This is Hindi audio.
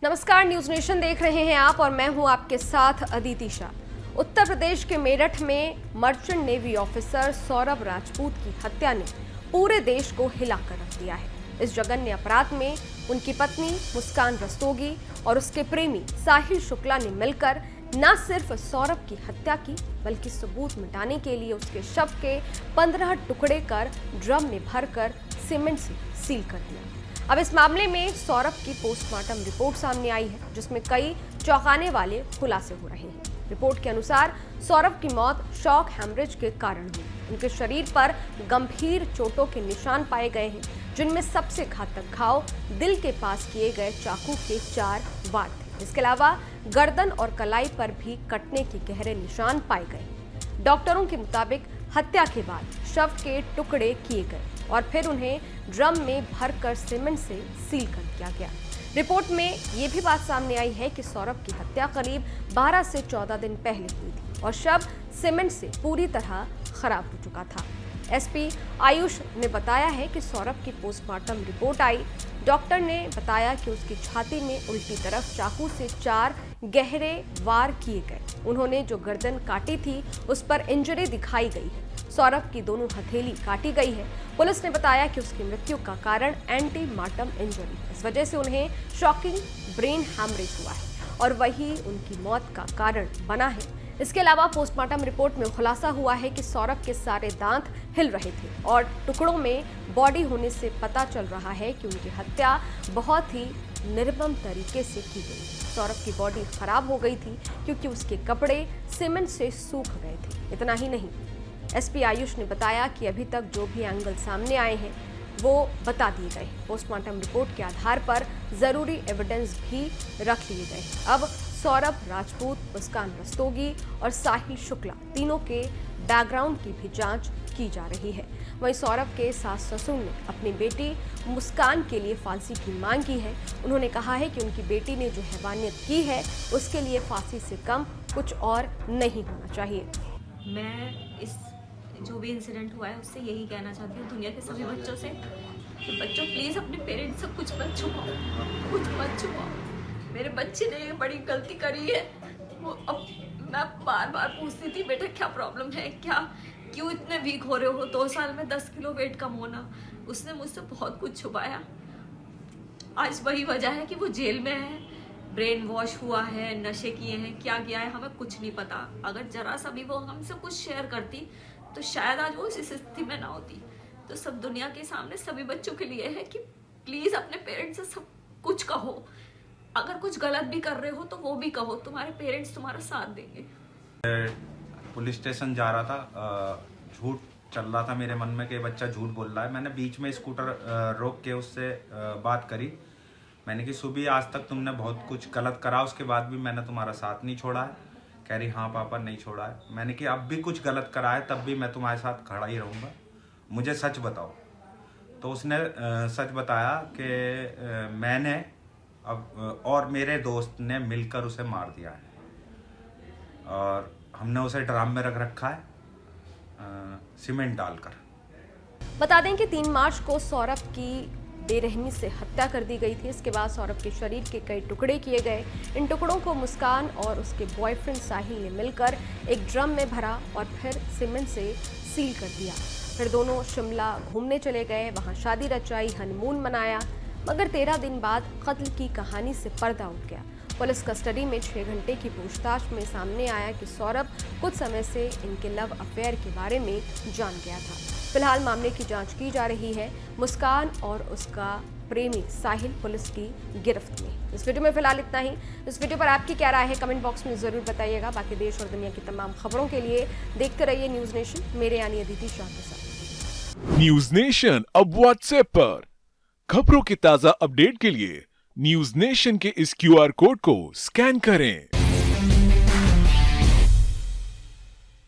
नमस्कार, न्यूज नेशन देख रहे हैं आप और मैं हूं आपके साथ अदिति शाह। उत्तर प्रदेश के मेरठ में merchant navy officer Saurabh Rajput की हत्या ने पूरे देश को हिलाकर रख दिया है। इस जघन्य अपराध में उनकी पत्नी मुस्कान रस्तोगी और उसके प्रेमी साहिल शुक्ला ने मिलकर न सिर्फ सौरभ की हत्या की बल्कि सबूत मिटाने के लिए उसके शव के 15 टुकड़े कर ड्रम में भरकर सीमेंट से सील कर दिया। अब इस मामले में सौरभ की पोस्टमार्टम रिपोर्ट सामने आई है, जिसमें कई चौंकाने वाले खुलासे हो रहे हैं। रिपोर्ट के अनुसार सौरभ की मौत शॉक हेमरेज के कारण हुई। उनके शरीर पर गंभीर चोटों के निशान पाए गए हैं, जिनमें सबसे घातक घाव दिल के पास किए गए चाकू के 4 वार थे। इसके अलावा गर्दन और कलाई पर भी कटने के गहरे निशान पाए गए। डॉक्टरों के मुताबिक हत्या के बाद शव के टुकड़े किए गए और फिर उन्हें ड्रम में भरकर सीमेंट से सील कर दिया गया। रिपोर्ट में ये भी बात सामने आई है कि सौरभ की हत्या करीब 12 से 14 दिन पहले हुई थी और शव सीमेंट से पूरी तरह खराब हो चुका था। एसपी आयुष ने बताया है कि सौरभ की पोस्टमार्टम रिपोर्ट आई। डॉक्टर ने बताया कि उसकी छाती में उल्टी तरफ चाकू से 4 गहरे वार किए गए। उन्होंने जो गर्दन काटी थी उस पर इंजरी दिखाई गई है। सौरभ की दोनों हथेली काटी गई है। पुलिस ने बताया कि उसकी मृत्यु का कारण एंटी मार्टम इंजरी है। इस वजह से उन्हें शॉकिंग ब्रेन हैमरेज हुआ है और वही उनकी मौत का कारण बना है। इसके अलावा पोस्टमार्टम रिपोर्ट में खुलासा हुआ है कि सौरभ के सारे दांत हिल रहे थे और टुकड़ों में बॉडी होने से पता चल रहा है कि उनकी हत्या बहुत ही निर्मम तरीके से की गई। सौरभ की बॉडी खराब हो गई थी क्योंकि उसके कपड़े सीमेंट से सूख गए थे। इतना ही नहीं, एसपी आयुष ने बताया कि अभी तक जो भी एंगल सामने आए हैं वो बता दिए गए। पोस्टमार्टम रिपोर्ट के आधार पर जरूरी एविडेंस भी रख लिए गए। अब सौरभ राजपूत, मुस्कान रस्तोगी और साहिल शुक्ला तीनों के बैकग्राउंड की भी जांच की जा रही है। वहीं सौरभ के सास ससुर ने अपनी बेटी मुस्कान के लिए फांसी की मांग की है। उन्होंने कहा है कि उनकी बेटी ने जो हैवानियत की है उसके लिए फांसी से कम कुछ और नहीं होना चाहिए। मैं इस जो भी इंसिडेंट हुआ है उससे यही कहना चाहती हूँ दुनिया के सभी बच्चों से कि बच्चों प्लीज़ अपने पेरेंट्स से कुछ मत छुपाओ, कुछ मत छुपाओ। मेरे बच्चे ने ये बड़ी गलती करी है। वो अब मैं बार बार पूछती थी बेटा क्या प्रॉब्लम है, क्या क्यों इतने वीक हो रहे हो। 2 साल में 10 किलो वेट कम होना, उसने मुझसे बहुत कुछ छुपाया। आज वही वजह है कि वो जेल में है, ब्रेन वॉश हुआ है, नशे किए हैं, क्या किया है हमें कुछ नहीं पता। अगर जरा सा भी वो हमसे कुछ शेयर करती तो शायद आज वो इस स्थिति में ना होती। तो सब दुनिया के सामने सभी बच्चों के लिए है कि प्लीज अपने पेरेंट्स से सब कुछ कहो। अगर कुछ गलत भी कर रहे हो तो वो भी कहो, तुम्हारे पेरेंट्स तुम्हारा साथ देंगे। पुलिस स्टेशन जा रहा था, झूठ चल रहा था मेरे मन में कि बच्चा झूठ बोल रहा है। मैंने बीच में स्कूटर रोक के उससे बात करी। मैंने कि सुबह आज तक तुमने बहुत कुछ गलत करा, उसके बाद भी मैंने तुम्हारा साथ नहीं छोड़ा है। कह रही हाँ पापा नहीं छोड़ा है। मैंने कि अब भी कुछ गलत करा है तब भी मैं तुम्हारे साथ खड़ा ही रहूँगा, मुझे सच बताओ। तो उसने सच बताया कि मैंने अब और मेरे दोस्त ने मिलकर उसे मार दिया है और हमने उसे ड्रम में रख रखा है सीमेंट डालकर। बता दें कि 3 मार्च को सौरभ की बेरहमी से हत्या कर दी गई थी। इसके बाद सौरभ के शरीर के कई टुकड़े किए गए। इन टुकड़ों को मुस्कान और उसके बॉयफ्रेंड साहिल ने मिलकर एक ड्रम में भरा और फिर सीमेंट से सील कर दिया। फिर दोनों शिमला घूमने चले गए, वहां शादी रचाई, हनीमून मनाया। मगर 13 दिन बाद कत्ल की कहानी से पर्दा उठ गया। पुलिस कस्टडी में 6 घंटे की पूछताछ में सामने आया कि सौरभ कुछ समय से इनके लव अफेयर के बारे में जान गया था। फिलहाल मामले की जांच की जा रही है। मुस्कान और उसका प्रेमी साहिल पुलिस की गिरफ्त में। इस वीडियो में फिलहाल इतना ही। इस वीडियो पर आपकी क्या राय है कमेंट बॉक्स में जरूर बताइएगा। बाकी देश और दुनिया की तमाम खबरों के लिए देखते रहिए न्यूज नेशन, मेरे यानी अदिति शाह के साथ। न्यूज नेशन अब व्हाट्सएप पर खबरों की ताजा अपडेट के लिए न्यूज नेशन के इस QR कोड को स्कैन करें।